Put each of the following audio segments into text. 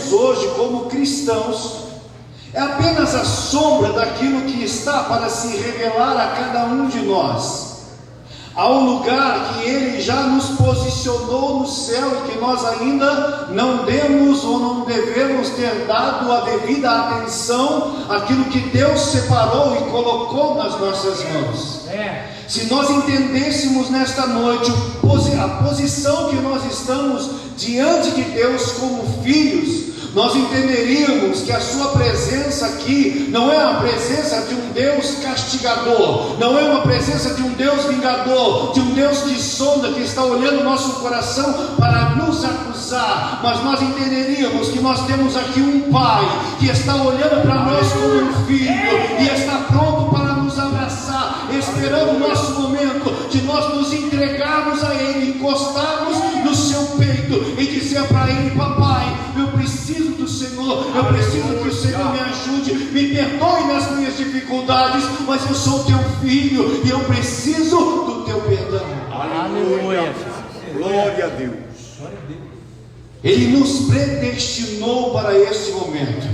vivemos hoje como cristãos é apenas a sombra daquilo que está para se revelar a cada um de nós. Há um lugar que Ele já nos posicionou no céu e que nós ainda não demos ou não devemos ter dado a devida atenção àquilo que Deus separou e colocou nas nossas mãos. Se nós entendêssemos nesta noite a posição que nós estamos diante de Deus como filhos, nós entenderíamos que a sua presença aqui não é a presença de um Deus castigador, não é uma presença de um Deus vingador, de um Deus que sonda, que está olhando o nosso coração para nos acusar, mas nós entenderíamos que nós temos aqui um Pai que está olhando para nós como um filho e está pronto para nos abraçar, esperando o nosso momento de nós nos entregarmos a Ele, encostarmos no seu peito e dizer para Ele: papai, eu preciso do Senhor, eu preciso que o Senhor me ajude, me perdoe nas minhas dificuldades, mas eu sou teu filho e eu preciso do teu perdão. Aleluia. Glória a Deus. Ele nos predestinou para este momento,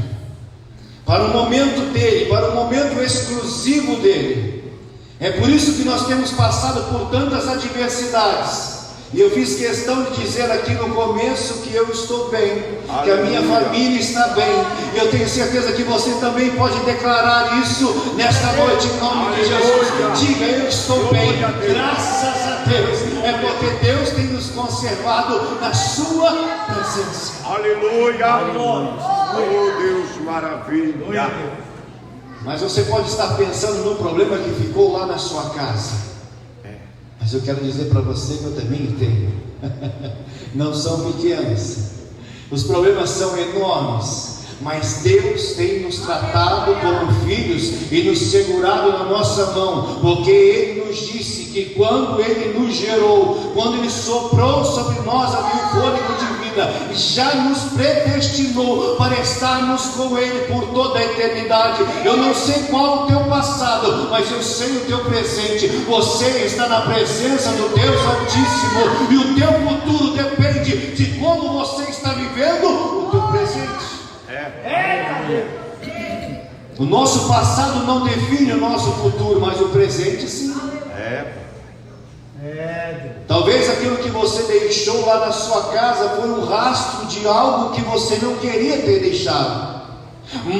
para o momento dele, para o momento exclusivo dele. É por isso que nós temos passado por tantas adversidades. E eu fiz questão de dizer aqui no começo que eu estou bem, que a minha família está bem. Eu tenho certeza que você também pode declarar isso nesta noite em nome de Jesus. Diga: eu estou bem, graças a Deus. É porque Deus tem nos conservado na sua presença. Aleluia. Oh Deus, maravilha. Mas você pode estar pensando no problema que ficou lá na sua casa. Mas eu quero dizer para você que eu também tenho. Não são pequenos, os problemas são enormes, mas Deus tem nos tratado como filhos e nos segurado na nossa mão, porque Ele nos disse que quando Ele nos gerou, quando Ele soprou sobre nós ali o fôlego de vida, já nos predestinou para estarmos com Ele por toda a eternidade. Eu não sei qual o teu passado, mas eu sei o teu presente. Você está na presença do Deus Altíssimo, e o teu futuro depende de como você está vivendo o teu presente. O nosso passado não define o nosso futuro, mas o presente sim. Talvez aquilo que você deixou lá na sua casa foi um rastro de algo que você não queria ter deixado,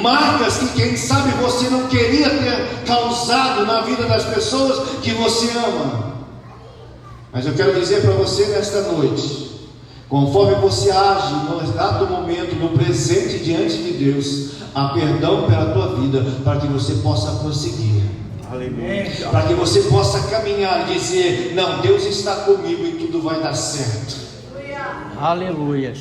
marcas que quem sabe você não queria ter causado na vida das pessoas que você ama. Mas eu quero dizer para você nesta noite, conforme você age no exato momento, no presente diante de Deus, há perdão pela tua vida, para que você possa prosseguir. Aleluia. Para que você possa caminhar e dizer: não, Deus está comigo e tudo vai dar certo. Aleluia.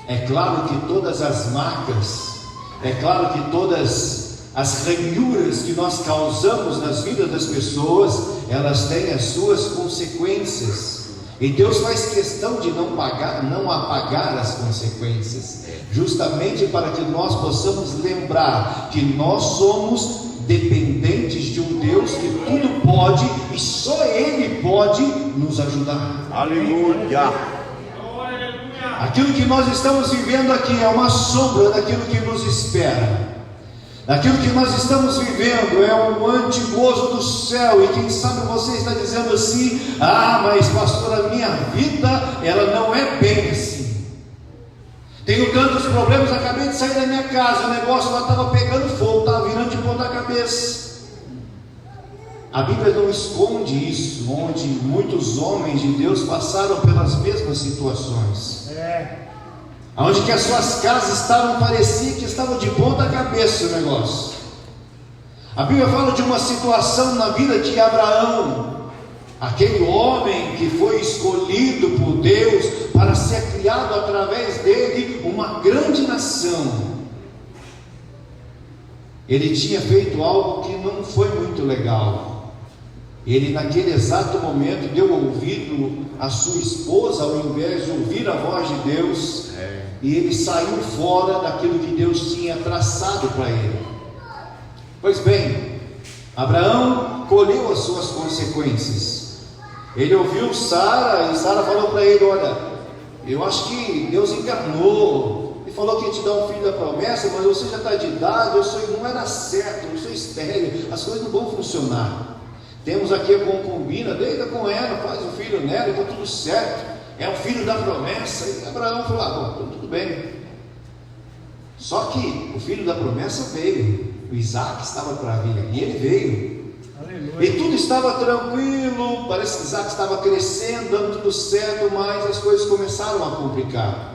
É claro que todas as marcas, é claro que todas as ranhuras que nós causamos nas vidas das pessoas, elas têm as suas consequências. E Deus faz questão de não apagar as consequências, justamente para que nós possamos lembrar que nós somos dependentes de um Deus que tudo pode e só Ele pode nos ajudar. Aleluia. Aquilo que nós estamos vivendo aqui é uma sombra daquilo que nos espera. Aquilo que nós estamos vivendo é um antigozo do céu. E quem sabe você está dizendo assim: ah, mas pastor, a minha vida ela não é bem assim. Tenho tantos problemas, acabei de sair da minha casa, o negócio lá estava pegando fogo, estava virando de ponta cabeça. A Bíblia não esconde isso, onde muitos homens de Deus passaram pelas mesmas situações. Onde que as suas casas estavam, parecia que estavam de ponta cabeça o negócio. A Bíblia fala de uma situação na vida de Abraão, aquele homem que foi escolhido por Deus para ser criado através dele uma grande nação. Ele tinha feito algo que não foi muito legal. Ele naquele exato momento deu ouvido à sua esposa, ao invés de ouvir a voz de Deus, e ele saiu fora daquilo que Deus tinha traçado para ele. Pois bem, Abraão colheu as suas consequências. Ele ouviu Sara, e Sara falou para ele: olha, eu acho que Deus enganou, Ele falou que ia te dar um filho da promessa, mas você já está de idade, não era certo, eu sou estéril, as coisas não vão funcionar. Temos aqui a concubina, deita com ela, faz o filho nela, está tudo certo, é o filho da promessa. E Abraão falou: bom, tudo bem. Só que o filho da promessa veio, o Isaac estava para vir, e ele veio. Aleluia. E tudo estava tranquilo, parece que Isaac estava crescendo, dando tudo certo, mas as coisas começaram a complicar.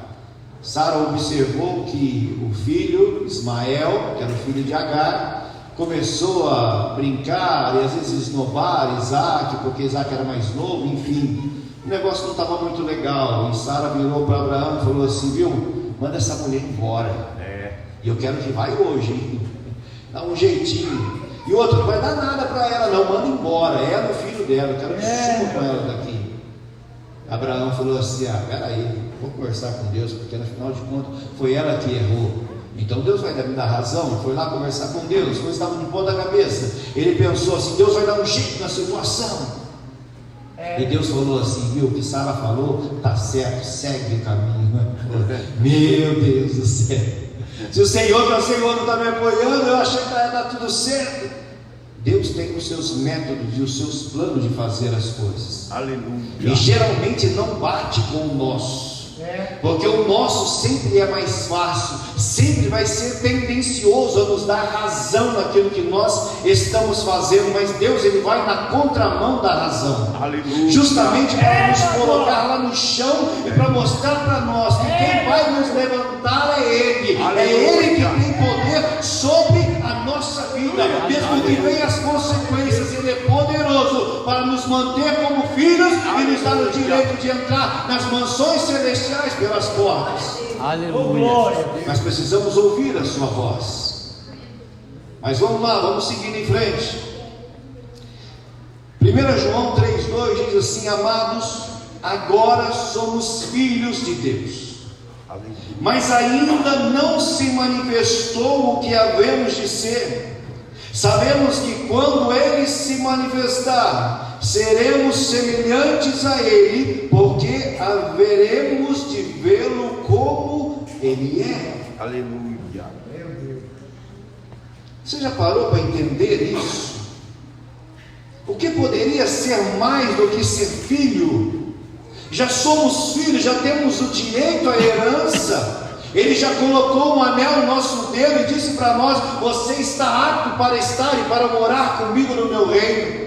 Sara observou que o filho Ismael, que era o filho de Agar, começou a brincar e às vezes esnobar Isaac, porque Isaac era mais novo, enfim, o negócio não estava muito legal. E Sara virou para Abraão e falou assim: viu, manda essa mulher embora, e eu quero que vai hoje, hein? Dá um jeitinho. E o outro: não vai dar nada para ela não, manda embora, ela é o filho dela, eu quero que suma com ela daqui. Abraão falou assim: peraí, vou conversar com Deus, porque afinal de contas foi ela que errou, então Deus vai me dar razão. Foi lá conversar com Deus, as coisas estavam de ponta cabeça. Ele pensou assim: Deus vai dar um jeito na situação. E Deus falou assim: viu, o que Sara falou está certo, segue o caminho. Meu Deus do céu, se o Senhor não está me apoiando, eu achei que ia dar tudo certo. Deus tem os seus métodos e os seus planos de fazer as coisas. Aleluia. E geralmente não bate com o nosso, porque o nosso sempre é mais fácil, sempre vai ser tendencioso a nos dar razão naquilo que nós estamos fazendo, mas Deus, Ele vai na contramão da razão. Aleluia. Justamente para nos colocar lá no chão e para mostrar para nós que quem vai nos levantar é Ele. Aleluia. É Ele que tem poder sobre a nossa vida, mesmo que venham as consequências. Ele é poderoso para nos manter como filhos e nos dar o direito de entrar nas mansões celestiais pelas portas. Aleluia. Mas precisamos ouvir a sua voz. Mas vamos lá, vamos seguindo em frente. 1 João 3,2 diz assim: amados, agora somos filhos de Deus, mas ainda não se manifestou o que havemos de ser. Sabemos que quando Ele se manifestar, seremos semelhantes a Ele, porque haveremos de vê-lo como Ele é. Aleluia. Você já parou para entender isso? O que poderia ser mais do que ser filho? Já somos filhos, já temos o direito à herança. Ele já colocou um anel no nosso dedo e disse para nós: você está apto para estar e para morar comigo no meu reino.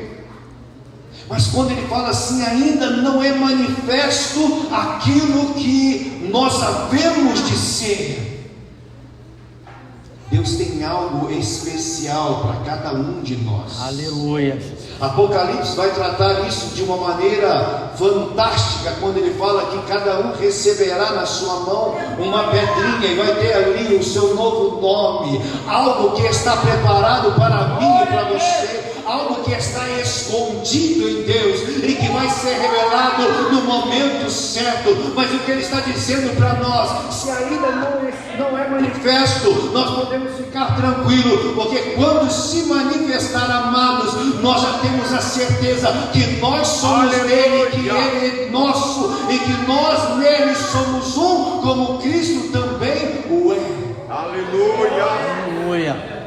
Mas quando ele fala assim, ainda não é manifesto aquilo que nós havemos de ser. Deus tem algo especial para cada um de nós. Aleluia. Apocalipse vai tratar isso de uma maneira fantástica, quando ele fala que cada um receberá na sua mão uma pedrinha e vai ter ali o seu novo nome, algo que está preparado para mim e para você, algo que está escondido em Deus e que vai ser revelado no momento certo. Mas o que ele está dizendo para nós, se ainda não é manifesto, nós podemos ficar tranquilos, porque quando se manifestar, amados, nós já temos a certeza que nós somos dele, que ele é nosso e que nós nele somos um, como Cristo também o é. Aleluia. Aleluia.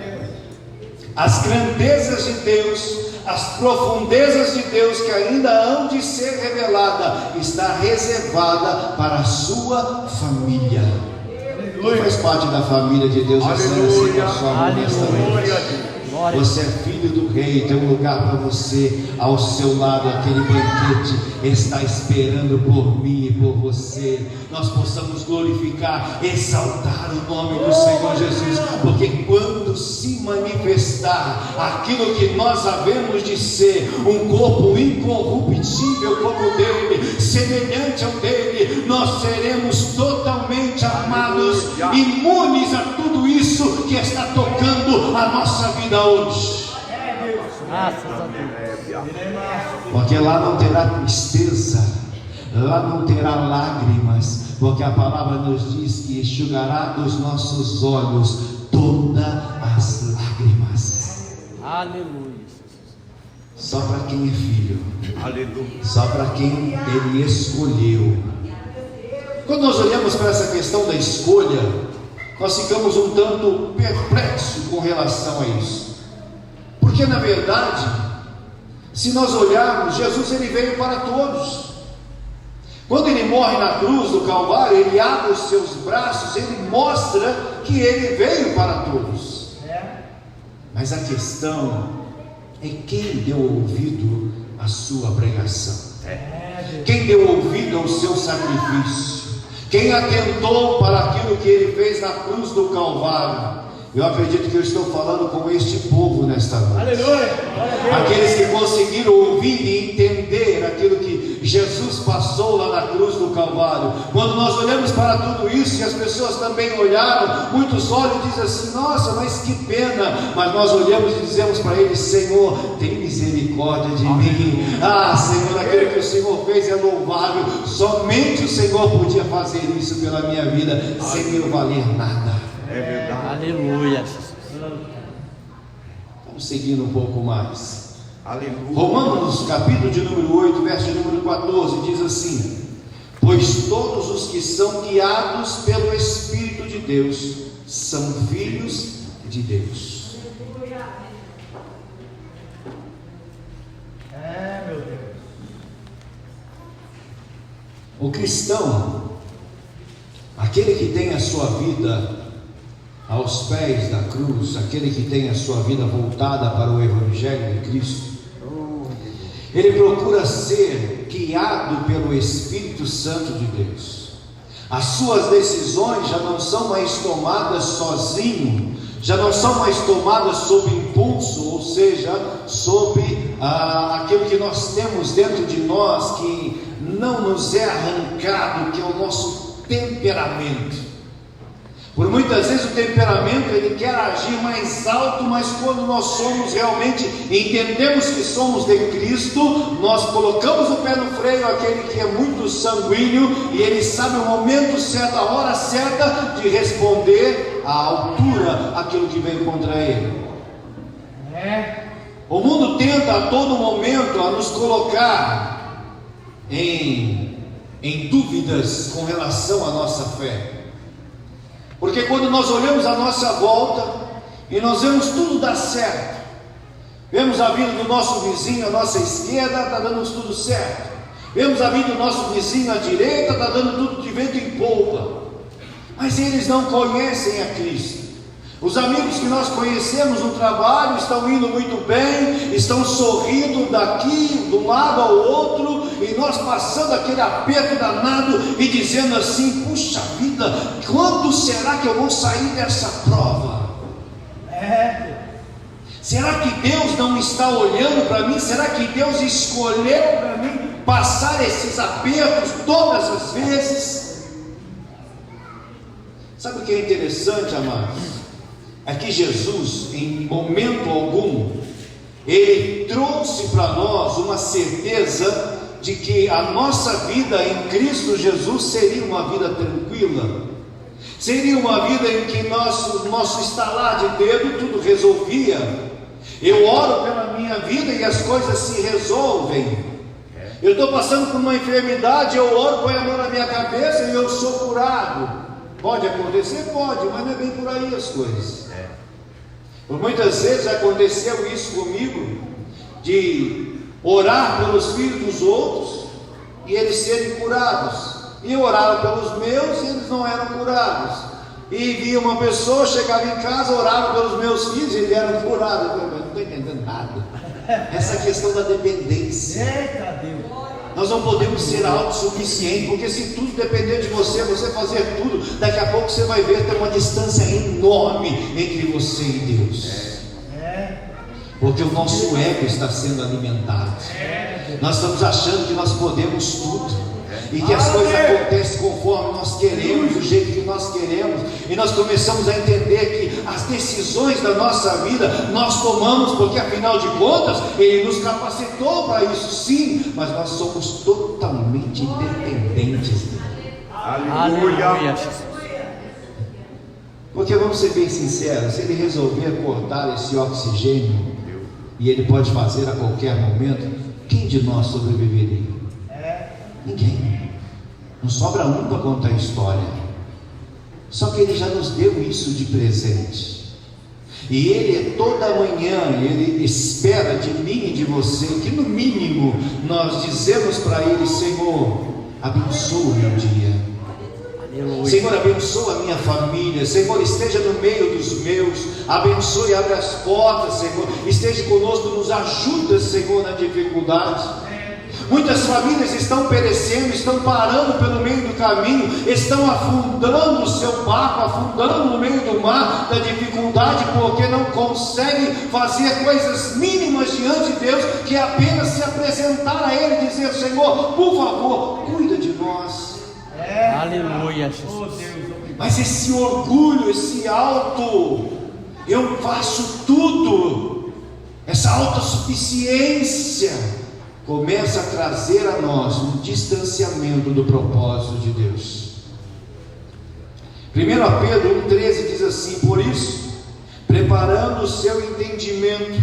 As grandezas de Deus, as profundezas de Deus que ainda hão de ser revelada, está reservada para a sua família. Quem faz parte da família de Deus? Aleluia. Aleluia. Você é filho do rei, tem um lugar para você. Ao seu lado aquele banquete está esperando por mim e por você. Nós possamos glorificar, exaltar o nome do Senhor Jesus, porque quando se manifestar aquilo que nós havemos de ser, um corpo incorruptível como o dele, semelhante ao dele, nós seremos totalmente amados, imunes a tudo isso que está tocando a nossa vida hoje. Graças a Deus. Porque lá não terá tristeza, lá não terá lágrimas, porque a palavra nos diz que enxugará dos nossos olhos todas as lágrimas. Aleluia. Só para quem é filho. Aleluia. Só para quem ele escolheu. Quando nós olhamos para essa questão da escolha, nós ficamos um tanto perplexos com relação a isso. Porque na verdade, se nós olharmos, Jesus ele veio para todos. Quando ele morre na cruz do Calvário, ele abre os seus braços, ele mostra que ele veio para todos. Mas a questão é quem deu ouvido à sua pregação, quem deu ouvido ao seu sacrifício, quem atentou para aquilo que ele fez na cruz do Calvário. Eu acredito que eu estou falando com este povo nesta noite. Aleluia! Aqueles que conseguiram ouvir e entender aquilo que Jesus passou lá na cruz do Calvário. Quando nós olhamos para tudo isso, e as pessoas também olharam, muitos olham e dizem assim: nossa, mas que pena. Mas nós olhamos e dizemos para eles: Senhor, tem misericórdia de mim. Ah, Senhor, aquilo que o Senhor fez é louvável. Somente o Senhor podia fazer isso pela minha vida, sem eu valer nada. É verdade. Aleluia. Vamos seguindo um pouco mais. Aleluia. Romanos, capítulo de número 8, verso de número 14, diz assim: pois todos os que são guiados pelo Espírito de Deus são filhos de Deus. Meu Deus. O cristão, aquele que tem a sua vida aos pés da cruz, aquele que tem a sua vida voltada para o Evangelho de Cristo, ele procura ser guiado pelo Espírito Santo de Deus. As suas decisões já não são mais tomadas sozinho, já não são mais tomadas sob impulso, ou seja, sob aquilo que nós temos dentro de nós, que não nos é arrancado, que é o nosso temperamento. Por muitas vezes o temperamento ele quer agir mais alto, mas quando nós somos realmente, entendemos que somos de Cristo, nós colocamos o pé no freio, aquele que é muito sanguíneo, e ele sabe o momento certo, a hora certa de responder à altura aquilo que vem contra ele. O mundo tenta a todo momento a nos colocar em dúvidas com relação à nossa fé. Porque quando nós olhamos à nossa volta e nós vemos tudo dar certo, vemos a vida do nosso vizinho à nossa esquerda, está dando tudo certo, vemos a vida do nosso vizinho à direita, está dando tudo de vento em polpa, mas eles não conhecem a Cristo. Os amigos que nós conhecemos no trabalho estão indo muito bem, estão sorrindo daqui, de um lado ao outro, e nós passando aquele aperto danado e dizendo assim: puxa vida, quando será que eu vou sair dessa prova? Será que Deus não está olhando para mim? Será que Deus escolheu para mim passar esses apertos todas as vezes? Sabe o que é interessante, amados? É que Jesus, em momento algum, Ele trouxe para nós uma certeza de que a nossa vida em Cristo Jesus seria uma vida tranquila, seria uma vida em que nosso estalar de dedo tudo resolvia. Eu oro pela minha vida e as coisas se resolvem. Eu estou passando por uma enfermidade, eu oro, põe a mão na minha cabeça e eu sou curado. Pode acontecer? Pode, mas não é bem por aí as coisas. Por muitas vezes aconteceu isso comigo, de orar pelos filhos dos outros e eles serem curados, e eu orava pelos meus e eles não eram curados, e via uma pessoa, chegava em casa, orava pelos meus filhos e eles eram curados. Eu não estou entendendo nada. Essa questão da dependência. Eita Deus! Nós não podemos ser autossuficientes, porque se tudo depender de você, você fazer tudo, daqui a pouco você vai ver que tem uma distância enorme entre você e Deus. Porque o nosso ego está sendo alimentado. Nós estamos achando que nós podemos tudo, e que as coisas acontecem conforme nós queremos, do jeito que nós queremos, e nós começamos a entender que as decisões da nossa vida nós tomamos, porque afinal de contas Ele nos capacitou para isso, sim, mas nós somos totalmente dependentes dele. Aleluia. Porque vamos ser bem sinceros, se Ele resolver cortar esse oxigênio, e Ele pode fazer a qualquer momento, quem de nós sobreviveria? Ninguém. Não sobra um para contar a história. Só que Ele já nos deu isso de presente. E Ele toda manhã, Ele espera de mim e de você, que no mínimo nós dizemos para Ele: Senhor, abençoa o meu dia. Aleluia. Senhor, abençoa a minha família. Senhor, esteja no meio dos meus. Abençoe e abre as portas, Senhor. Esteja conosco, nos ajuda, Senhor, na dificuldade. Muitas famílias estão perecendo, estão parando pelo meio do caminho, estão afundando o seu barco, afundando no meio do mar da dificuldade, porque não conseguem fazer coisas mínimas diante de Deus, que é apenas se apresentar a Ele e dizer: Senhor, por favor, cuida de nós. Aleluia, Jesus. Mas esse orgulho, esse eu faço tudo, essa autossuficiência começa a trazer a nós um distanciamento do propósito de Deus. 1 Pedro 1,13 diz assim: por isso, preparando o seu entendimento,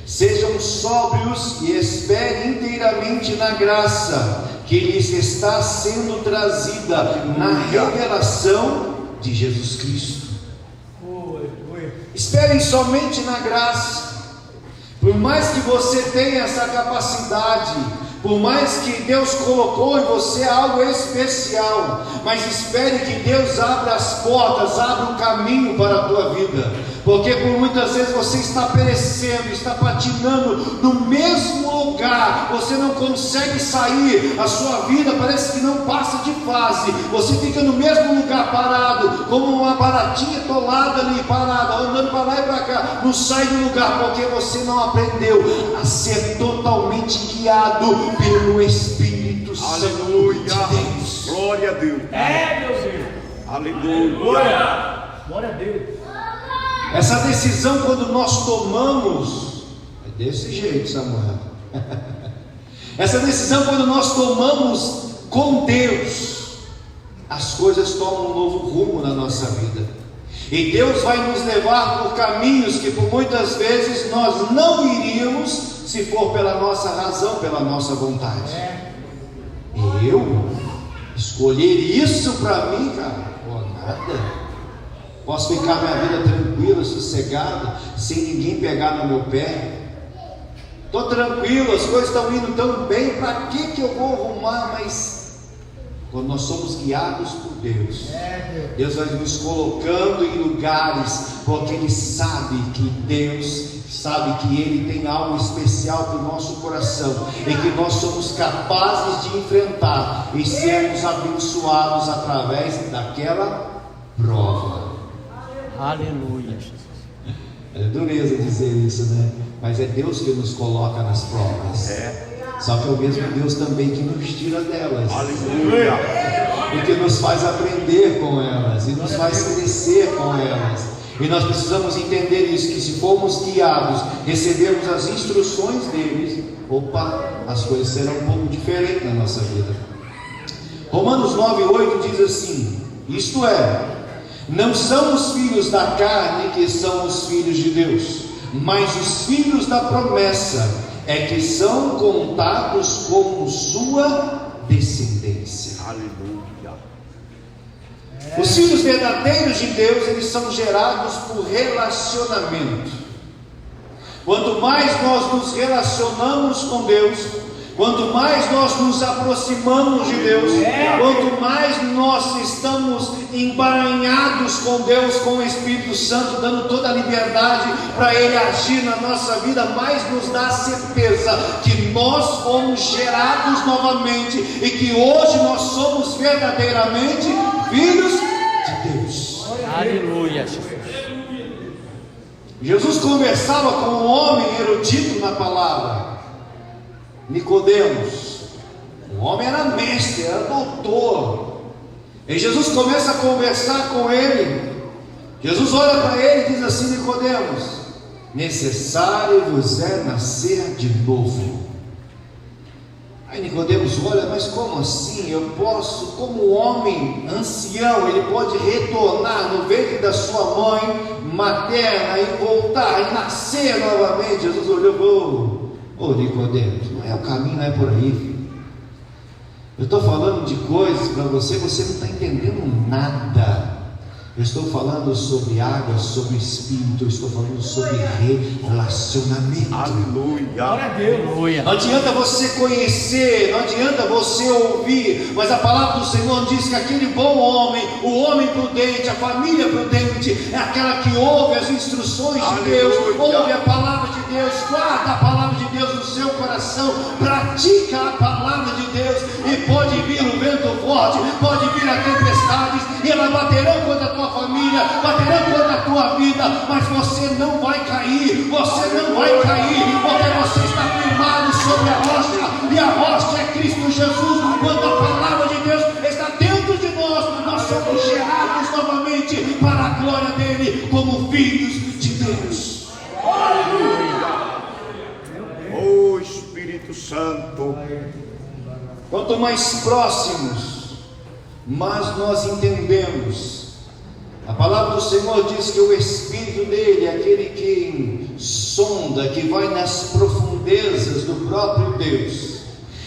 sejam sóbrios e esperem inteiramente na graça que lhes está sendo trazida na revelação de Jesus Cristo. Esperem somente na graça. Por mais que você tenha essa capacidade, por mais que Deus colocou em você algo especial, mas espere que Deus abra as portas, abra o caminho para a tua vida, porque por muitas vezes você está perecendo, está patinando no mesmo lugar, você não consegue sair, a sua vida parece que não passa de fase, você fica no mesmo lugar parado, como uma baratinha atolada ali, parada, andando para lá e para cá, não sai do lugar, porque você não aprendeu a ser totalmente guiado pelo Espírito Santo de Deus. Glória a Deus. Meu Deus. Aleluia. Glória a Deus. Essa decisão, quando nós tomamos, é desse jeito, Samuel. Essa decisão, quando nós tomamos com Deus, as coisas tomam um novo rumo na nossa vida. E Deus vai nos levar por caminhos que por muitas vezes nós não iríamos, se for pela nossa razão, pela nossa vontade. Eu escolher isso para mim, cara? Pô, nada. Posso ficar minha vida tranquila, sossegada, sem ninguém pegar no meu pé. Estou tranquilo, as coisas estão indo tão bem, para que eu vou arrumar? Mas quando nós somos guiados por Deus, Deus vai nos colocando em lugares, porque Ele sabe que Ele tem algo especial para o nosso coração, e que nós somos capazes de enfrentar e sermos abençoados através daquela prova. Aleluia. É dureza dizer isso, né? Mas é Deus que nos coloca nas provas. Só que é o mesmo Deus também que nos tira delas. Aleluia. E que nos faz aprender com elas, e nos faz crescer com elas. E nós precisamos entender isso, que se formos guiados, recebermos as instruções deles, as coisas serão um pouco diferentes na nossa vida. Romanos 9,8 diz assim: isto é, não são os filhos da carne que são os filhos de Deus, mas os filhos da promessa é que são contados como sua descendência. Aleluia. Os filhos verdadeiros de Deus, eles são gerados por relacionamento. Quanto mais nós nos relacionamos com Deus, quanto mais nós nos aproximamos de Deus, quanto mais nós estamos embaranhados com Deus, com o Espírito Santo, dando toda a liberdade para Ele agir na nossa vida, mais nos dá a certeza que nós fomos gerados novamente e que hoje nós somos verdadeiramente filhos de Deus. Aleluia. Jesus conversava com um homem erudito na palavra, Nicodemos. O homem era mestre, era doutor. E Jesus começa a conversar com ele. Jesus olha para ele e diz assim: Nicodemos, necessário vos é nascer de novo. Aí Nicodemos olha: mas como assim? Eu posso, como homem ancião, ele pode retornar no ventre da sua mãe materna e voltar e nascer novamente? Jesus olhou: ô Nicodemos, não é o caminho, não é por aí, filho. Eu estou falando de coisas para você, você não está entendendo nada. Eu estou falando sobre água, sobre espírito, eu estou falando sobre relacionamento. Aleluia. Aleluia. Não adianta você conhecer, não adianta você ouvir, mas a palavra do Senhor diz que aquele bom homem, o homem prudente, a família prudente, é aquela que ouve as instruções de Deus, ouve a palavra de Deus, guarda a palavra de Deus no seu coração, pratica a palavra de Deus, e pode vir o vento forte, pode vir as tempestades, e elas baterão contra a tua família, baterão contra a tua vida, mas você não vai cair, você não vai cair, porque você está firmado sobre a rocha, e a rocha é Cristo Jesus. Quando a palavra de Deus está dentro de nós somos gerados novamente para a glória dele, como filhos de Deus. Oh Espírito Santo. Quanto mais próximos, mais nós entendemos. A palavra do Senhor diz que o Espírito dele é aquele que sonda, que vai nas profundezas do próprio Deus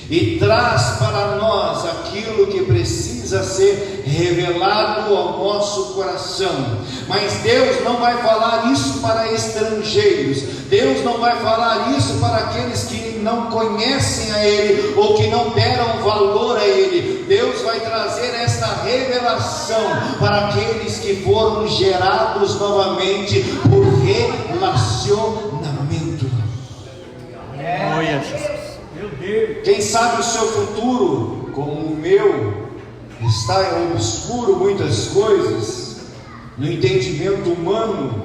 e traz para nós aquilo que precisa ser revelado ao nosso coração. Mas Deus não vai falar isso para estrangeiros, Deus não vai falar isso para aqueles que não conhecem a Ele ou que não deram valor a Ele. Deus vai trazer esta revelação para aqueles que foram gerados novamente por relacionamento. Aleluia, Jesus. Quem sabe o seu futuro, como o meu, está em obscuro muitas coisas, no entendimento humano,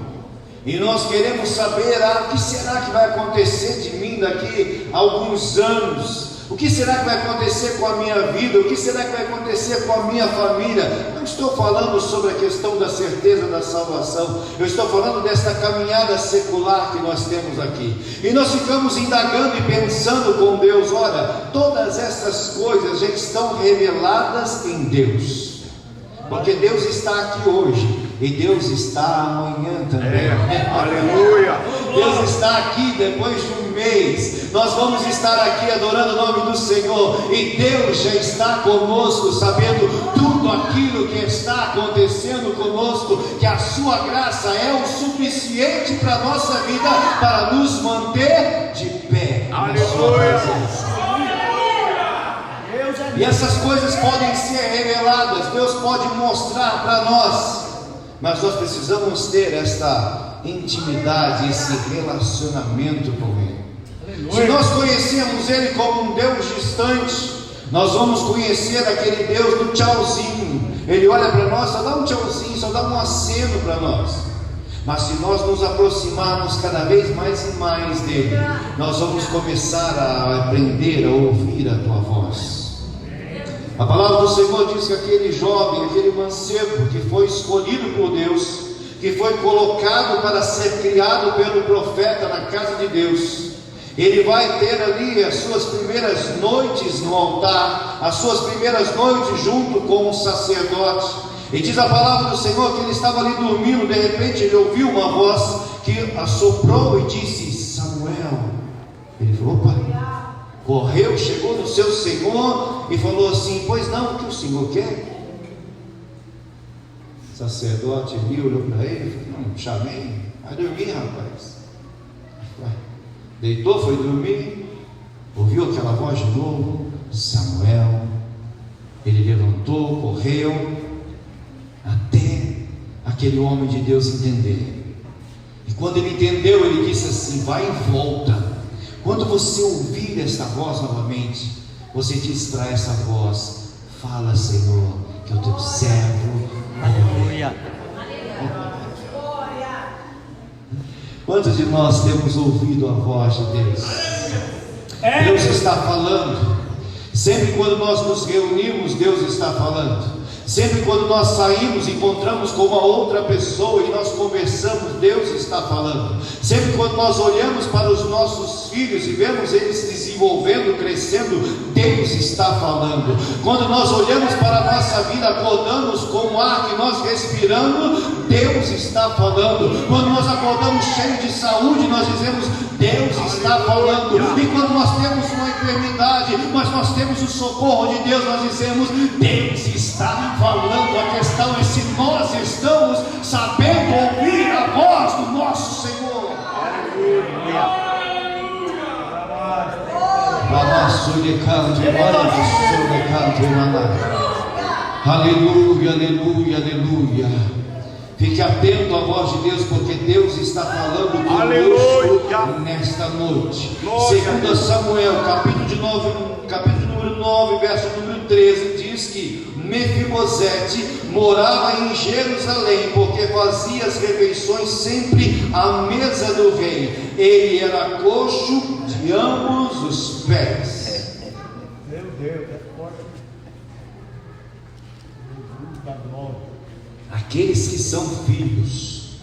e nós queremos saber, o que será que vai acontecer de mim daqui a alguns anos? O que será que vai acontecer com a minha vida? O que será que vai acontecer com a minha família? Não estou falando sobre a questão da certeza da salvação, eu estou falando desta caminhada secular que nós temos aqui, e nós ficamos indagando e pensando com Deus, olha, todas essas coisas já estão reveladas em Deus, porque Deus está aqui hoje, e Deus está amanhã também. Aleluia. Deus está aqui depois de um mês. Nós vamos estar aqui adorando o nome do Senhor, e Deus já está conosco, sabendo tudo aquilo que está acontecendo conosco, que a sua graça é o suficiente para a nossa vida, para nos manter de pé. Aleluia. E essas coisas podem ser reveladas, Deus pode mostrar para nós, mas nós precisamos ter esta intimidade, esse relacionamento com Ele. Se nós conhecemos Ele como um Deus distante, nós vamos conhecer aquele Deus do tchauzinho. Ele olha para nós, só dá um tchauzinho, só dá um aceno para nós. Mas se nós nos aproximarmos cada vez mais e mais dele, nós vamos começar a aprender a ouvir a tua voz. A palavra do Senhor diz que aquele jovem, aquele mancebo que foi escolhido por Deus, que foi colocado para ser criado pelo profeta na casa de Deus, ele vai ter ali as suas primeiras noites no altar, as suas primeiras noites junto com o sacerdote. E diz a palavra do Senhor que ele estava ali dormindo, de repente ele ouviu uma voz que assoprou e disse: Samuel. Ele falou: opa. Correu, chegou no seu senhor e falou assim: pois não, o que o senhor quer? O sacerdote ali olhou para ele e falou: não, chamei, vai dormir, rapaz. Deitou, foi dormir, ouviu aquela voz de novo: Samuel. Ele levantou, correu, até aquele homem de Deus entender. E quando ele entendeu, ele disse assim: vai e volta. Quando você ouvir esta voz novamente, você diz para essa voz: fala, Senhor, que eu te observo. Aleluia. Quantos de nós temos ouvido a voz de Deus? Deus está falando. Sempre quando nós nos reunimos, Deus está falando. Sempre quando nós saímos, encontramos com uma outra pessoa e nós conversamos, Deus está falando. Sempre quando nós olhamos para os nossos filhos e vemos eles se desenvolvendo, crescendo, Deus está falando. Quando nós olhamos para a nossa vida, acordamos com o ar que nós respiramos, Deus está falando. Quando nós acordamos cheios de saúde, nós dizemos: Deus está falando. E quando nós temos uma enfermidade, mas nós temos o socorro de Deus, nós dizemos: Deus está falando. A questão é se nós estamos Aleluia, aleluia, aleluia. Fique atento à voz de Deus, porque Deus está falando conosco nesta noite. 2 Samuel, capítulo número 9, verso número 13, diz que Mefibosete morava em Jerusalém, porque fazia as refeições sempre à mesa do rei. Ele era coxo de ambos os pés. Meu Deus, é forte. Aqueles que são filhos,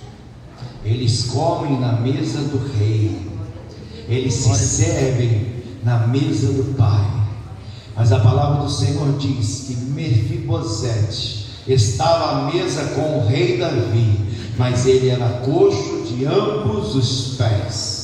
eles comem na mesa do rei, eles se servem na mesa do pai. Mas a palavra do Senhor diz que Mefibosete estava à mesa com o rei Davi, mas ele era coxo de ambos os pés.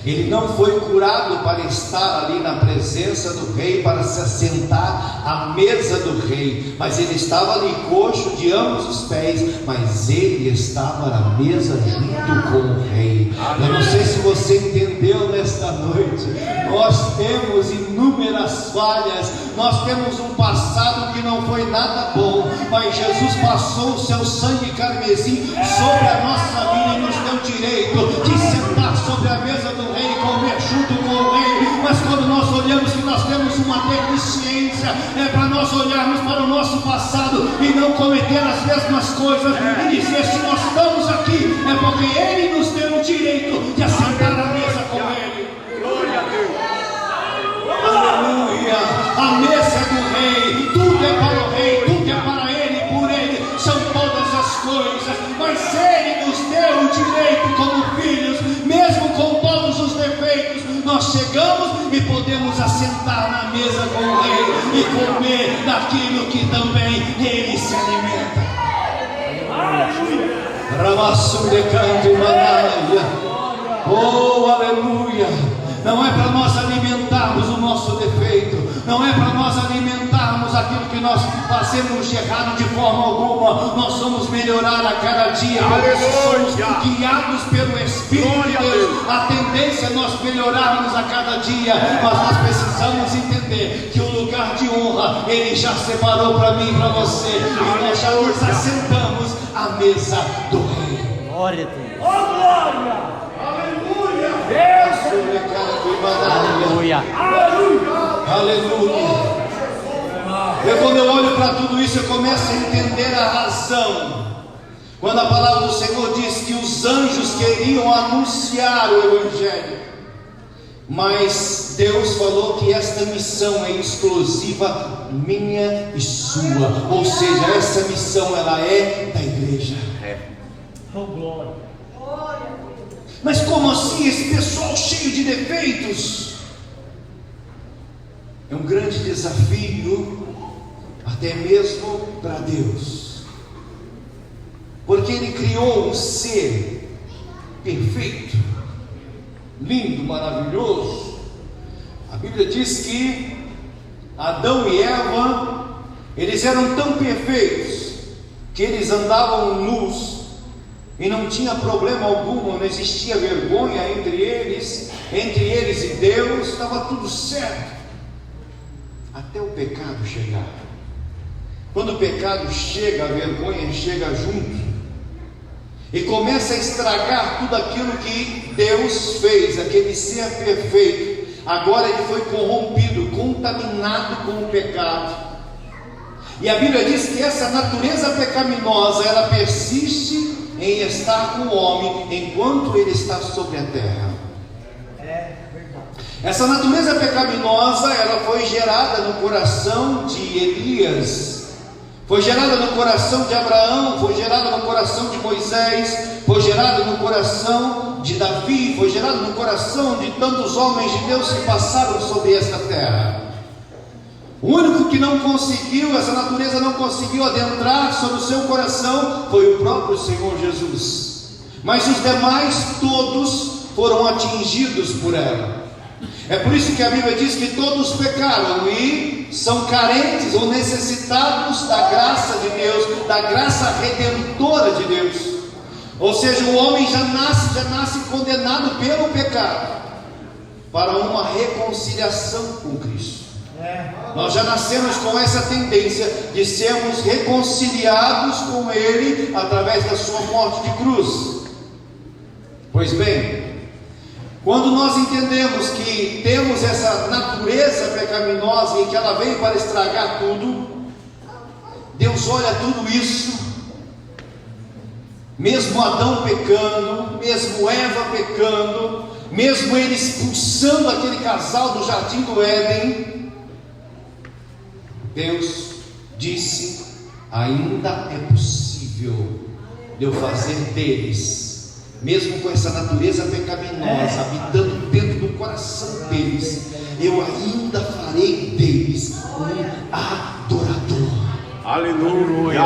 Ele não foi curado para estar ali na presença do rei, para se assentar à mesa do rei, mas ele estava ali coxo de ambos os pés, mas ele estava na mesa junto com o rei. Eu não sei se você entendeu nesta noite. Nós temos inúmeras falhas, nós temos um passado que não foi nada bom, mas Jesus passou o seu sangue carmesim sobre a nossa vida e nos deu direito de sentar sobre a mesa do rei, comer junto com o rei. Mas quando nós olhamos que nós temos uma deficiência, é para nós olharmos para o nosso passado e não cometer as mesmas coisas e dizer: se nós estamos aqui, é porque ele nos deu o direito de assentar à mesa com ele. Glória a Deus. Aleluia. A mesa é do rei, tudo é para o rei, tudo é para ele, por ele são todas as coisas, mas ele nos deu o direito como filhos, mesmo com todos os defeitos. Nós chegamos e podemos assentar na mesa com o rei e comer daquilo que também ele se alimenta. Oh, aleluia. Não é para nós alimentarmos o nosso defeito, não é para nós alimentarmos aquilo que nós fazemos de errado de forma alguma. Nós somos melhorar a cada dia, somos guiados pelo Espírito de Deus. A tendência é nós melhorarmos a cada dia, mas nós precisamos entender que o lugar de honra Ele já separou para mim e para você, e nós já nos assentamos à mesa do Rei. Glória a Deus. Oh, glória! Aleluia. Aleluia. Quando eu olho para tudo isso, eu começo a entender a razão. Quando a palavra do Senhor diz que os anjos queriam anunciar o Evangelho, mas Deus falou que esta missão é exclusiva minha e sua. Ou seja, essa missão ela é da igreja. Oh, glória! Mas como assim esse pessoal cheio de defeitos? É um grande desafio, até mesmo para Deus, porque Ele criou um ser perfeito, lindo, maravilhoso. A Bíblia diz que Adão e Eva, eles eram tão perfeitos que eles andavam nus e não tinha problema algum, não existia vergonha entre eles e Deus, estava tudo certo, até o pecado chegar. Quando o pecado chega, a vergonha chega junto e começa a estragar tudo aquilo que Deus fez. Aquele ser perfeito, agora ele foi corrompido, contaminado com o pecado. E a Bíblia diz que essa natureza pecaminosa, ela persiste em estar com o homem enquanto ele está sobre a terra. Essa natureza pecaminosa, ela foi gerada no coração de Elias, foi gerada no coração de Abraão, foi gerada no coração de Moisés, foi gerada no coração de Davi, foi gerada no coração de tantos homens de Deus que passaram sobre esta terra. O único que não conseguiu, essa natureza não conseguiu adentrar sobre o seu coração, foi o próprio Senhor Jesus. Mas os demais todos foram atingidos por ela. É por isso que a Bíblia diz que todos pecaram e são carentes ou necessitados da graça de Deus, da graça redentora de Deus. Ou seja, o homem já nasce condenado pelo pecado. para uma reconciliação com Cristo. Nós já nascemos com essa tendência de sermos reconciliados com Ele através da sua morte de cruz. Pois bem, quando nós entendemos que temos essa natureza pecaminosa e que ela veio para estragar tudo, Deus olha tudo isso, mesmo Adão pecando, mesmo Eva pecando, mesmo ele expulsando aquele casal do jardim do Éden, Deus disse: ainda é possível de eu fazer deles, mesmo com essa natureza pecaminosa habitando dentro do coração deles, eu ainda farei deles um adorador. Aleluia.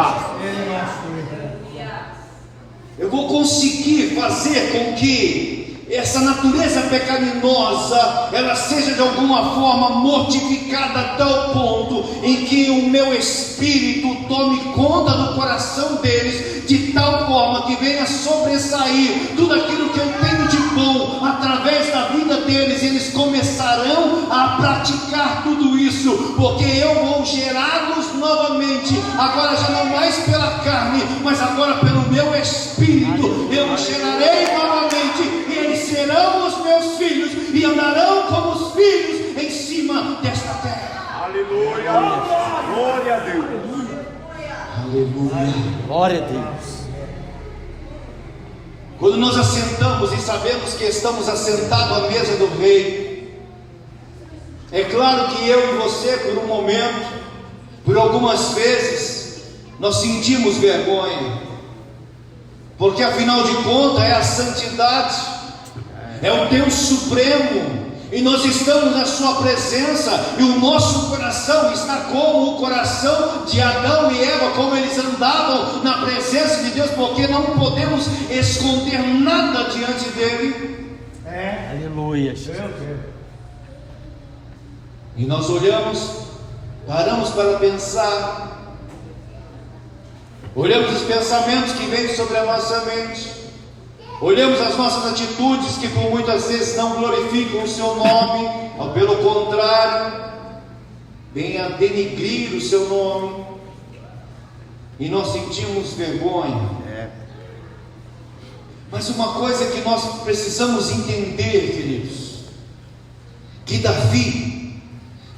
Eu vou conseguir fazer com que essa natureza pecaminosa ela seja de alguma forma mortificada a tal ponto em que o meu espírito tome conta do coração deles, de tal forma que venha sobressair tudo aquilo que eu tenho de bom através da vida deles. Eles começarão a praticar tudo isso, porque eu vou gerá-los novamente, agora já não mais pela carne, mas agora pelo meu espírito. Eu os gerarei novamente, e eles serão os meus filhos e andarão como os filhos em cima desta terra. Aleluia. Glória a Deus. Aleluia. Glória a Deus. Quando nós assentamos e sabemos que estamos assentados à mesa do Rei, é claro que eu e você, por um momento, por algumas vezes, nós sentimos vergonha, porque afinal de contas é a santidade, é o Deus Supremo, e nós estamos na sua presença, e o nosso coração está como o coração de Adão e Eva, como eles andavam na presença de Deus, porque não podemos esconder nada diante dele. Aleluia. E nós olhamos, paramos para pensar, olhamos os pensamentos que vêm sobre a nossa mente, olhamos as nossas atitudes que por muitas vezes não glorificam o seu nome, ou pelo contrário, vêm a denegrir o seu nome, e nós sentimos vergonha. Mas uma coisa que nós precisamos entender, queridos, que Davi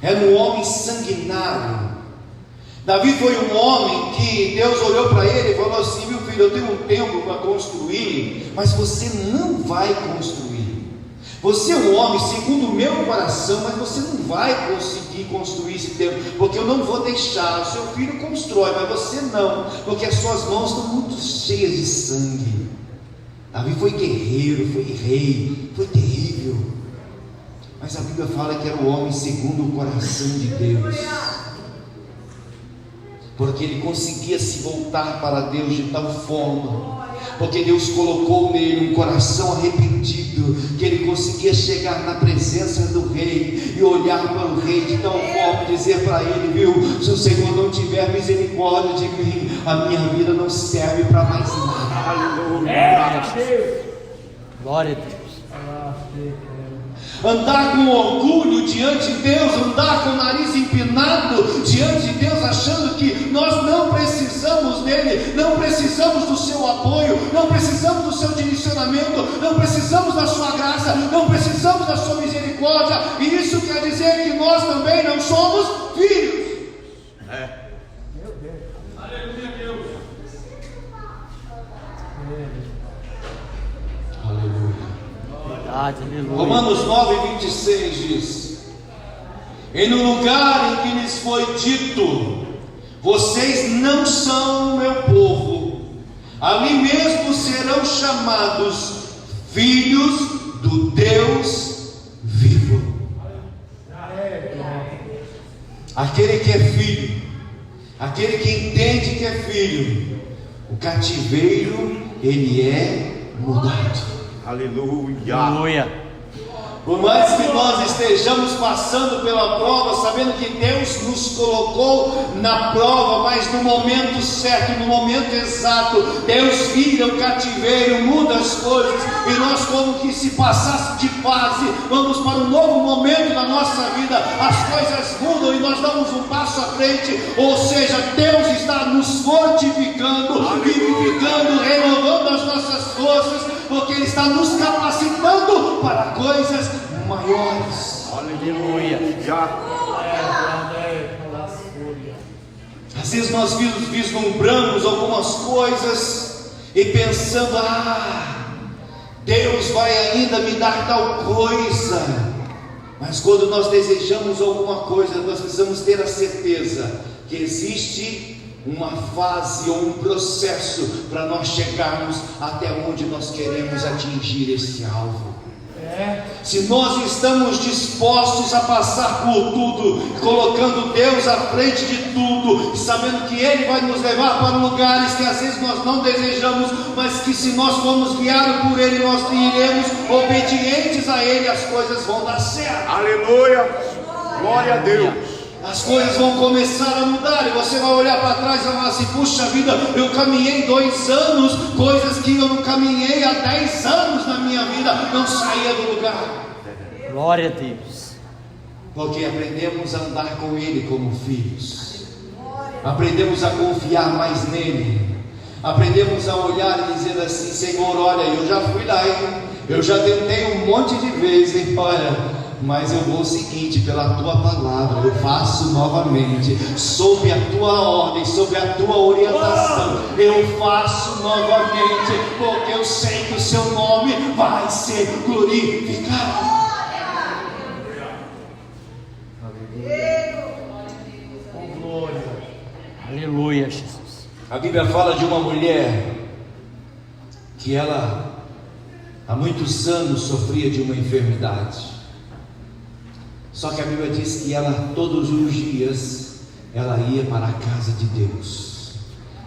era um homem sanguinário. Davi foi um homem que Deus olhou para ele e falou assim: meu filho, eu tenho um templo para construir, mas você não vai construir. Você é um homem segundo o meu coração, mas você não vai conseguir construir esse templo, porque eu não vou deixar. O seu filho constrói, mas você não, porque as suas mãos estão muito cheias de sangue. Davi foi guerreiro, foi rei, foi terrível, mas a Bíblia fala que era o homem segundo o coração de Deus, porque ele conseguia se voltar para Deus de tal forma, porque Deus colocou nele um coração arrependido, que ele conseguia chegar na presença do rei e olhar para o rei de tal forma, dizer para ele: viu, se o Senhor não tiver misericórdia de mim, a minha vida não serve para mais nada. Aleluia. Glória a Deus. Andar com orgulho diante de Deus, andar com o nariz empinado diante de Deus, achando que nós não precisamos dele, não precisamos do seu apoio, não precisamos do seu direcionamento, não precisamos da sua graça, não precisamos da sua misericórdia, e isso quer dizer que nós também não somos filhos. Aleluia, Deus. Aleluia. Aleluia. Romanos 9:26 diz: e no lugar em que lhes foi dito: vocês não são o meu povo, ali mesmo serão chamados filhos do Deus vivo. Aquele que é filho, aquele que entende que é filho, o cativeiro ele é mudado. Aleluia. Aleluia. Por mais que nós estejamos passando pela prova, sabendo que Deus nos colocou na prova, mas no momento certo, no momento exato, Deus vira o cativeiro, muda as coisas, e nós, como que se passasse de fase, vamos para um novo momento na nossa vida, as coisas mudam e nós damos um passo à frente. Ou seja, Deus está nos fortificando, vivificando, renovando as nossas forças, porque Ele está nos capacitando para coisas maiores. Aleluia. Às vezes nós vislumbramos algumas coisas e pensando: Deus vai ainda me dar tal coisa. Mas quando nós desejamos alguma coisa, nós precisamos ter a certeza que existe uma fase ou um processo para nós chegarmos até onde nós queremos atingir esse alvo. Se nós estamos dispostos a passar por tudo, colocando Deus à frente de tudo, sabendo que Ele vai nos levar para lugares que às vezes nós não desejamos, mas que se nós formos guiados por Ele, nós iremos obedientes a Ele, as coisas vão dar certo. Aleluia. Glória a Deus. As coisas vão começar a mudar, e você vai olhar para trás e vai falar assim: puxa vida, eu caminhei 2 anos, coisas que eu não caminhei há 10 anos na minha vida, não saía do lugar. Glória a Deus. Porque aprendemos a andar com Ele como filhos, aprendemos a confiar mais nele, aprendemos a olhar e dizer assim: Senhor, olha, eu já fui lá, hein? Eu já tentei um monte de vezes, hein? Olha, mas eu vou o seguinte, pela tua palavra, eu faço novamente, sob a tua ordem, sob a tua orientação, eu faço novamente, porque eu sei que o seu nome vai ser glorificado. Aleluia, Jesus. A Bíblia fala de uma mulher que ela há muitos anos sofria de uma enfermidade. Só que a Bíblia diz que ela todos os dias ela ia para a casa de Deus,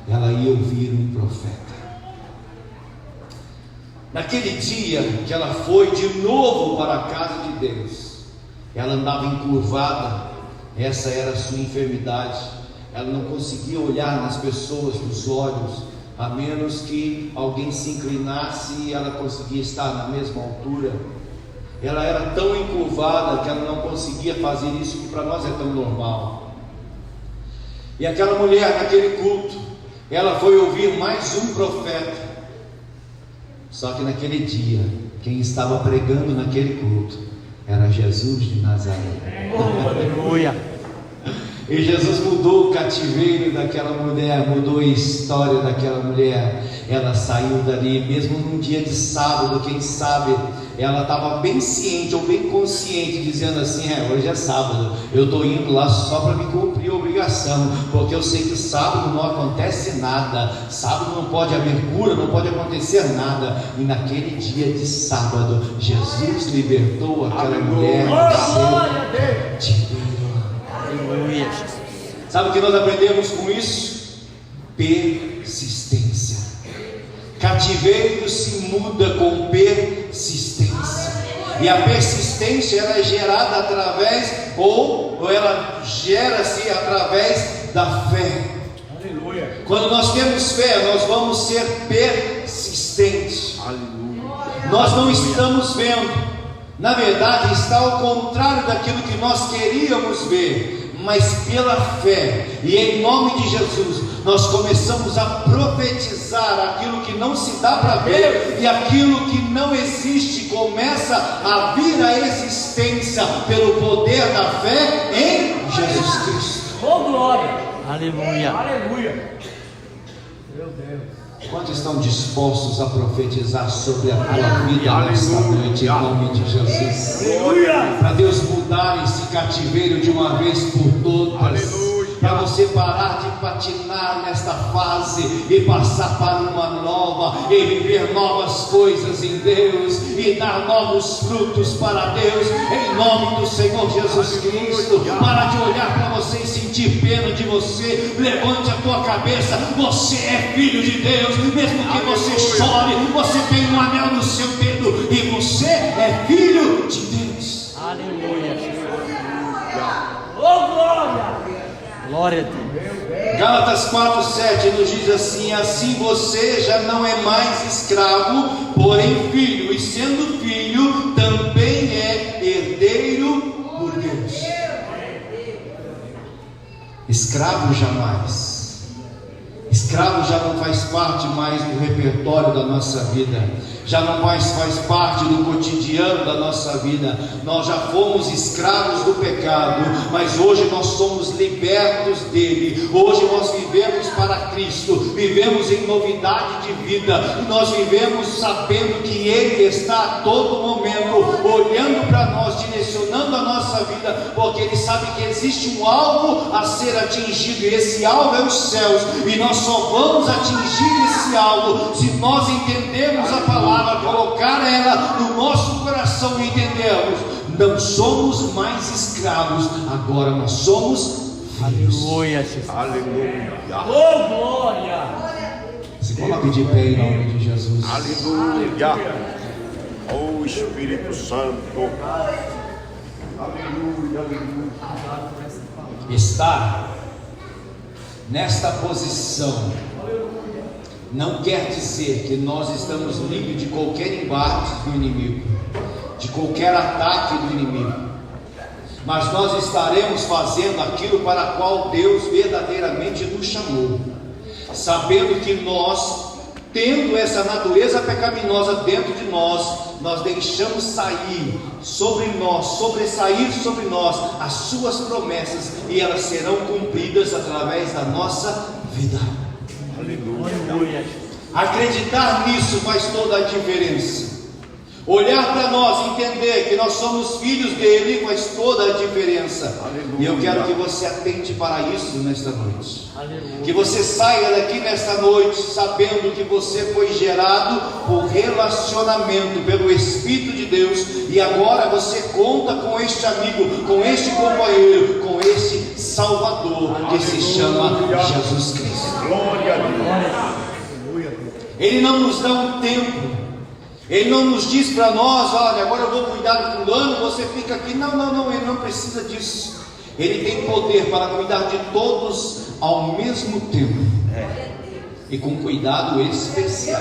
ela ia ouvir um profeta. Naquele dia que ela foi de novo para a casa de Deus, ela andava encurvada, essa era a sua enfermidade, ela não conseguia olhar nas pessoas nos olhos, a menos que alguém se inclinasse e ela conseguia estar na mesma altura. Ela era tão encurvada que ela não conseguia fazer isso, que para nós é tão normal. E aquela mulher, naquele culto, ela foi ouvir mais um profeta. Só que naquele dia, quem estava pregando naquele culto era Jesus de Nazaré. Aleluia. E Jesus mudou o cativeiro daquela mulher, mudou a história daquela mulher. Ela saiu dali, mesmo num dia de sábado, quem sabe, ela estava bem ciente ou bem consciente, dizendo assim: hoje é sábado, eu estou indo lá só para me cumprir a obrigação, porque eu sei que sábado não acontece nada, sábado não pode haver cura, não pode acontecer nada. E naquele dia de sábado, Jesus libertou aquela mulher do seu cativeiro. Aleluia, Jesus. Sabe o que nós aprendemos com isso? Persistência. Cativeiro se muda com persistência. E a persistência ela é gerada através, ou ela gera-se através da fé. Aleluia. Quando nós temos fé, nós vamos ser persistentes. Aleluia. Nós não estamos vendo, na verdade está ao contrário daquilo que nós queríamos ver, mas pela fé e em nome de Jesus nós começamos a profetizar aquilo que não se dá para ver, e aquilo que não existe começa a vir à existência pelo poder da fé em Jesus Cristo. Oh, glória. Aleluia. Aleluia. Meu Deus. Quantos estão dispostos a profetizar sobre a tua vida nesta noite, em nome de Jesus? Aleluia. Para Deus mudar esse cativeiro de uma vez por todas. Aleluia. Para você parar de patinar nesta fase e passar para uma nova, e viver novas coisas em Deus, e dar novos frutos para Deus, em nome do Senhor Jesus Cristo. Para de olhar para você e sentir pena de você. Levante a tua cabeça, você é filho de Deus. Mesmo que você chore, você tem um anel no seu dedo, e você é filho de Deus. Aleluia, Jesus. Oh, glória. Glória a Deus. Gálatas 4:7 nos diz assim: assim você já não é mais escravo, porém filho, e sendo filho, também é herdeiro por Deus. Escravo jamais. Escravo já não faz parte mais do repertório da nossa vida, já não mais faz parte do cotidiano da nossa vida. Nós já fomos escravos do pecado, mas hoje nós somos libertos dele. Hoje nós vivemos para Cristo, vivemos em novidade de vida, e nós vivemos sabendo que Ele está a todo momento olhando para nós, direcionando a nossa vida, porque Ele sabe que existe um alvo a ser atingido, e esse alvo é os céus, e nós só vamos atingir esse alvo se nós entendermos a palavra, colocar ela no nosso coração e entendermos: não somos mais escravos, agora nós somos filhos. Aleluia, Jesus. Aleluia. Oh, glória. Se coloque de pé em nome de Jesus. Aleluia. Oh Espírito Santo. Estar nesta posição não quer dizer que nós estamos livres de qualquer embate do inimigo, de qualquer ataque do inimigo, mas nós estaremos fazendo aquilo para o qual Deus verdadeiramente nos chamou, sabendo que nós, tendo essa natureza pecaminosa dentro de nós, nós deixamos sair sobre nós, sobressair sobre nós as suas promessas, e elas serão cumpridas através da nossa vida. Aleluia. Acreditar nisso faz toda a diferença. Olhar para nós, entender que nós somos filhos dele, faz toda a diferença. Aleluia. E eu quero que você atente para isso nesta noite. Aleluia. Que você saia daqui nesta noite sabendo que você foi gerado por relacionamento, pelo Espírito de Deus, e agora você conta com este amigo, com este companheiro, com este Salvador, que se chama Jesus Cristo. Glória a Deus. Ele não nos dá um tempo. Ele não nos diz para nós: olha, agora eu vou cuidar do fulano, você fica aqui. Não, ele não precisa disso. Ele tem poder para cuidar de todos ao mesmo tempo, e com cuidado especial.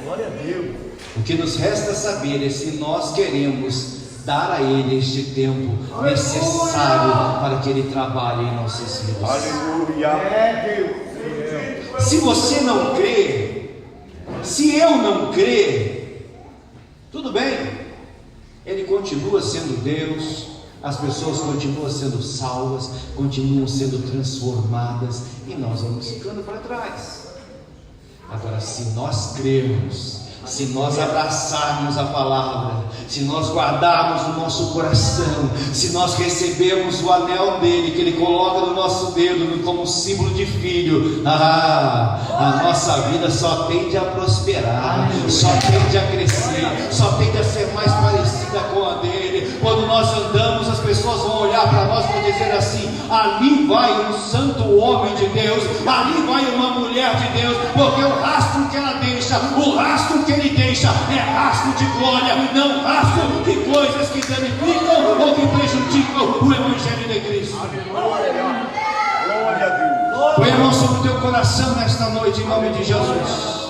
Glória a Deus. O que nos resta saber é se nós queremos dar a Ele este tempo necessário para que Ele trabalhe em nossas vidas. Aleluia. Se você não crê, se eu não crer, tudo bem, Ele continua sendo Deus, as pessoas continuam sendo salvas, continuam sendo transformadas, e nós vamos ficando para trás. Agora, se nós crermos, se nós abraçarmos a palavra, se nós guardarmos no nosso coração, se nós recebermos o anel dele, que ele coloca no nosso dedo como símbolo de filho, a nossa vida só tende a prosperar, só tende a crescer, só tende a ser mais parecida com a dele. Quando nós andamos, as pessoas vão olhar para nós e vão dizer assim: ali vai um santo homem de Deus, ali vai uma mulher de Deus, porque o rastro que ela deixa, o rastro que ele deixa é rastro de glória, não rastro de coisas que danificam ou que prejudicam o Evangelho de Cristo. Glória a Deus. Põe a mão sobre o teu coração nesta noite, em nome de Jesus,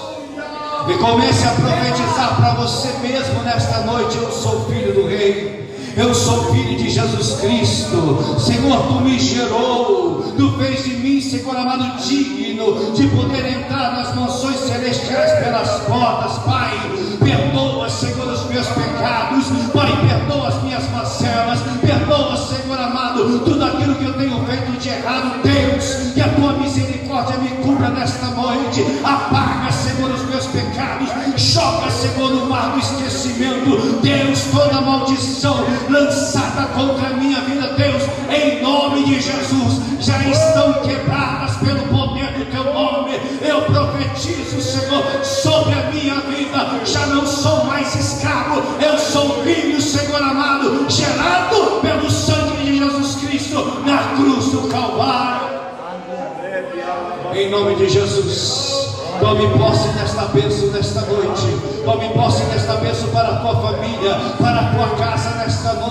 e comece a profetizar para você mesmo nesta noite: eu sou filho do Rei, eu sou filho de Jesus Cristo. Senhor, tu me gerou, tu fez de mim, Senhor amado, digno de poder entrar nas mansões celestiais pelas portas. Pai, perdoa, Senhor, os meus pecados. Pai, perdoa as minhas mazelas. Perdoa, Senhor amado, tudo aquilo que eu tenho feito de errado. Deus, que a tua misericórdia me cubra nesta noite. Apaga, Senhor, os meus pecados. Joga, Senhor, no mar do esquecimento. Deus, toda maldição lançada contra a minha vida, Deus, em nome de Jesus, já estão quebradas pelo poder do teu nome. Eu profetizo, Senhor, sobre a minha vida. Já não sou mais escravo, eu sou filho, Senhor amado, gerado pelo sangue de Jesus Cristo na cruz do Calvário. Em nome de Jesus, tome posse desta bênção nesta noite. Tome posse desta bênção para a tua família, para a tua casa.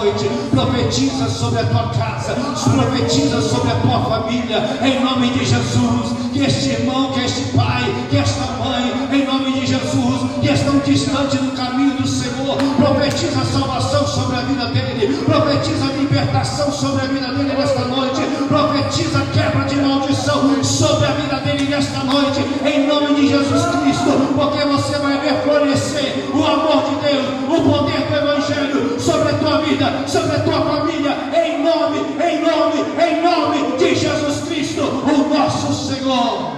noite. Profetiza sobre a tua casa, profetiza sobre a tua família, em nome de Jesus. Que este irmão, que este pai, que esta mãe, em nome de Jesus, que estão distantes do caminho do Senhor, profetiza salvação sobre a vida dele, profetiza libertação sobre a vida dele nesta noite, profetiza quebra de maldição sobre a vida dele nesta noite, em nome de Jesus Cristo, porque você vai ver florescer o amor de Deus, o poder do Evangelho sobre a tua vida, sobre a tua família, em nome de Jesus Cristo, o nosso Senhor.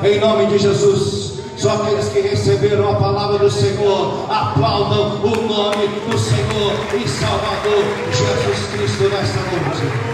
Em nome de Jesus, só aqueles que receberam a palavra do Senhor aplaudam o nome do Senhor e Salvador Jesus Cristo nesta noite.